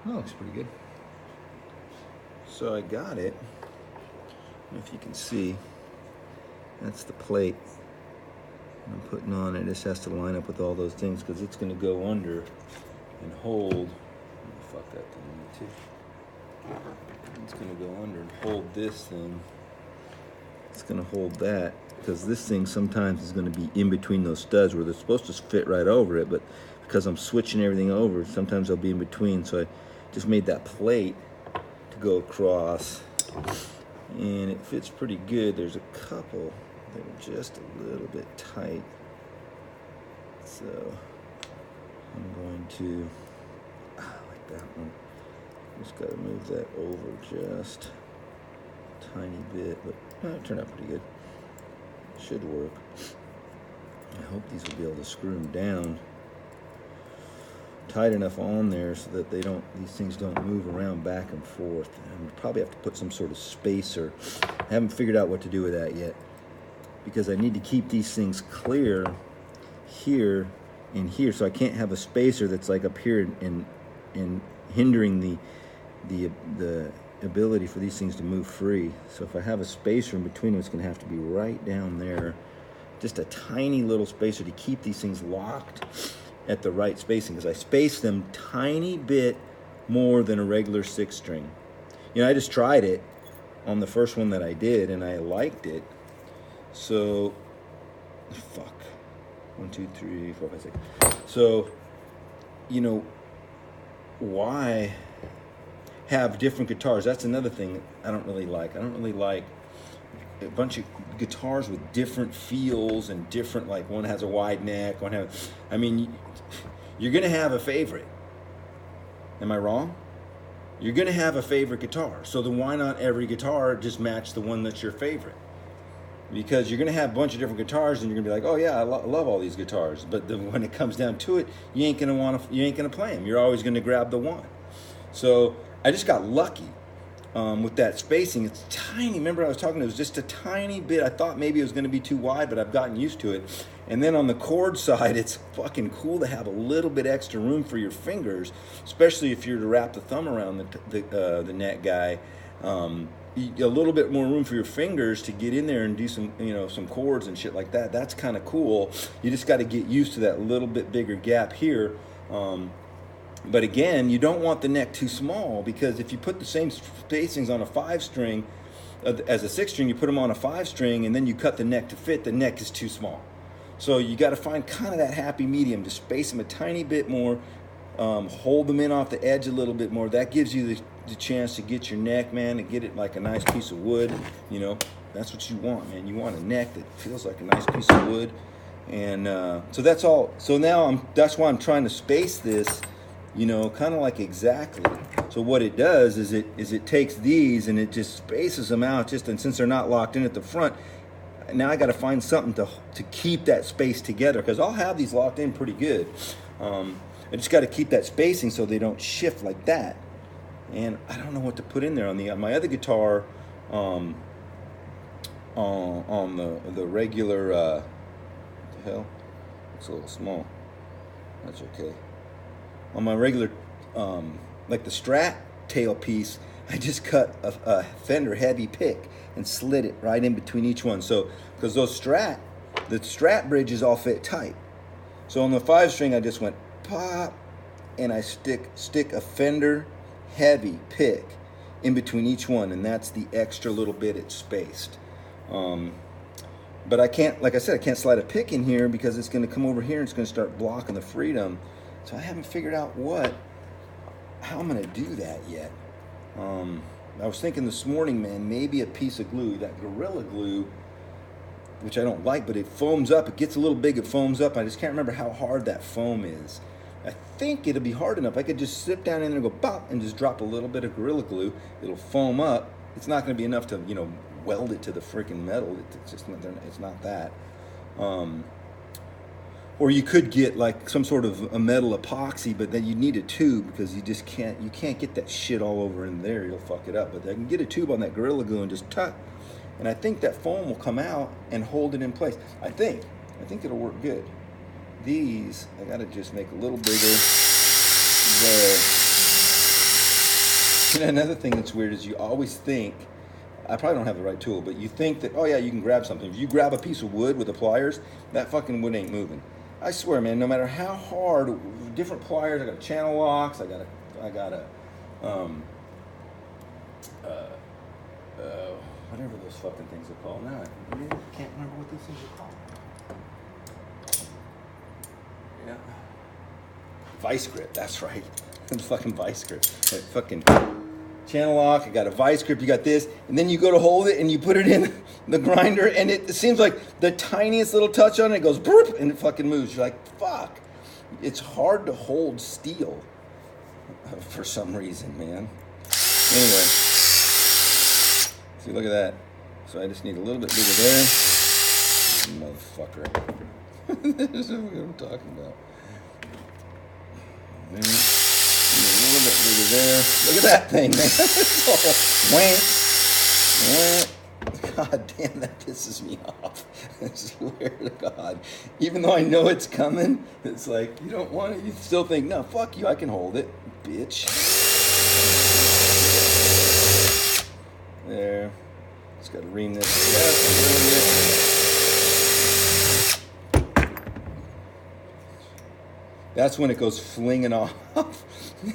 That looks pretty good. So I got it. I don't know if you can see. That's the plate I'm putting on it. This has to line up with all those things because it's going to go under and hold. Fuck that thing too. It's going to go under and hold this thing. It's going to hold that because this thing sometimes is going to be in between those studs where they're supposed to fit right over it, but because I'm switching everything over, sometimes they'll be in between. So I just made that plate to go across, and it fits pretty good. There's a couple that are just a little bit tight, so I'm going to like that one. Just got to move that over just a tiny bit, but it turned out pretty good. Should work. I hope these will be able to screw them down tight enough on there so that these things don't move around back and forth. And we'll probably have to put some sort of spacer. I haven't figured out what to do with that yet because I need to keep these things clear here and here, so I can't have a spacer that's like up here and hindering the ability for these things to move free. So if I have a spacer in between them, it's going to have to be right down there, just a tiny little spacer to keep these things locked at the right spacing, because I space them tiny bit more than a regular 6-string. You know, I just tried it on the first one that I did and I liked it. So fuck, 1 2 3 4 5 6. So, you know, why have different guitars? That's another thing I don't really like. I don't really like a bunch of guitars with different feels and different, like one has a wide neck, one has, I mean, you're gonna have a favorite. Am I wrong? You're gonna have a favorite guitar. So then why not every guitar just match the one that's your favorite? Because you're gonna have a bunch of different guitars and you're gonna be like, oh yeah, I love all these guitars. But then when it comes down to it, you ain't gonna play them. You're always gonna grab the one. So I just got lucky with that spacing. It's tiny. Remember I was talking, it was just a tiny bit. I thought maybe it was going to be too wide, but I've gotten used to it. And then on the chord side, it's fucking cool to have a little bit extra room for your fingers, especially if you're to wrap the thumb around the neck guy. A little bit more room for your fingers to get in there and do some chords and shit like that. That's kind of cool. You just got to get used to that little bit bigger gap here. But again, you don't want the neck too small, because if you put the same spacings on a 5-string as a 6-string, you put them on a 5-string and then you cut the neck to fit, the neck is too small. So you got to find kind of that happy medium to space them a tiny bit more, hold them in off the edge a little bit more. That gives you the chance to get your neck, man, and get it like a nice piece of wood. You know, that's what you want, man. You want a neck that feels like a nice piece of wood. And so that's all. So now that's why I'm trying to space this, you know, kind of like exactly. So what it does is it takes these and it just spaces them out, and since they're not locked in at the front, now I got to find something to keep that space together, because I'll have these locked in pretty good. I just got to keep that spacing so they don't shift like that. And I don't know what to put in there on my other guitar. On the regular, what the hell? It's a little small. That's okay. On my regular, like the Strat tailpiece, I just cut a Fender heavy pick and slid it right in between each one. So, because the Strat bridges all fit tight. So on the 5-string, I just went pop, and I stick a Fender heavy pick in between each one, and that's the extra little bit it's spaced. But I can't, like I said, I can't slide a pick in here because it's going to come over here and it's going to start blocking the freedom. So I haven't figured out how I'm going to do that yet. I was thinking this morning, man, maybe a piece of glue, that Gorilla Glue, which I don't like, but it foams up. It gets a little big, it foams up. I just can't remember how hard that foam is. I think it'll be hard enough. I could just sit down in there and go pop and just drop a little bit of Gorilla Glue. It'll foam up. It's not going to be enough to, you know, weld it to the freaking metal. It's just not, it's not that. Or you could get like some sort of a metal epoxy, but then you need a tube, because you can't get that shit all over in there. You'll fuck it up. But I can get a tube on that Gorilla Glue and just tuck, and I think that foam will come out and hold it in place. I think it'll work good. These, I gotta just make a little bigger there. And another thing that's weird is you always think, I probably don't have the right tool, but you think that, oh yeah, you can grab something. If you grab a piece of wood with the pliers, that fucking wood ain't moving. I swear, man, no matter how hard, different pliers, I got channel locks, I got a whatever those fucking things are called. Now I really can't remember what these things are called. Yeah. Vice grip, that's right. Fucking vice grip. That fucking channel lock, I got a vice grip, you got this, and then you go to hold it and you put it in the grinder and it seems like the tiniest little touch on it goes burp and it fucking moves. You're like, fuck. It's hard to hold steel for some reason, man. Anyway, see, look at that. So I just need a little bit bigger there. Motherfucker. This is what I'm talking about. There. A little bit bigger there. Look at that thing, man. It's all wank. God damn, that pisses me off. I swear to God. Even though I know it's coming, it's like, you don't want it. You still think, no, fuck you, I can hold it, bitch. There. Just got to ream this just a little bit. That's when it goes flinging off.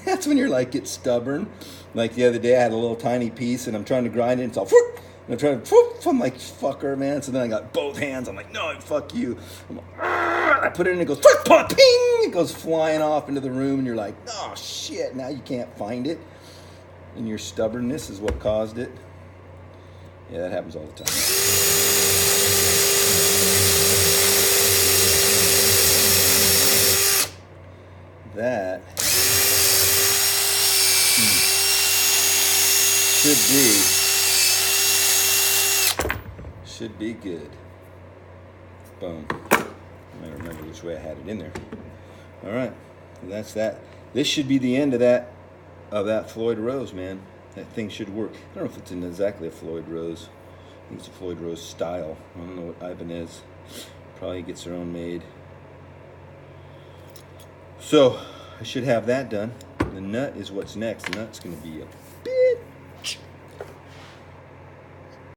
That's when you're like, get stubborn. Like the other day, I had a little tiny piece and I'm trying to grind it. And it's all, whoop, and I'm trying to, whoop, I'm like, fucker, man. So then I got both hands. I'm like, no, fuck you. I'm like, I put it in, it goes, ping, it goes flying off into the room. And you're like, oh shit, now you can't find it. And your stubbornness is what caused it. Yeah, that happens all the time. That should be good. Boom. I might remember which way I had it in there. All right, and that's that. This should be the end of that Floyd Rose, man. That thing should work. I don't know if it's exactly a Floyd Rose. I think it's a Floyd Rose style. I don't know what Ibanez probably gets their own made. So I should have that done. The nut is what's next. The nut's going to be a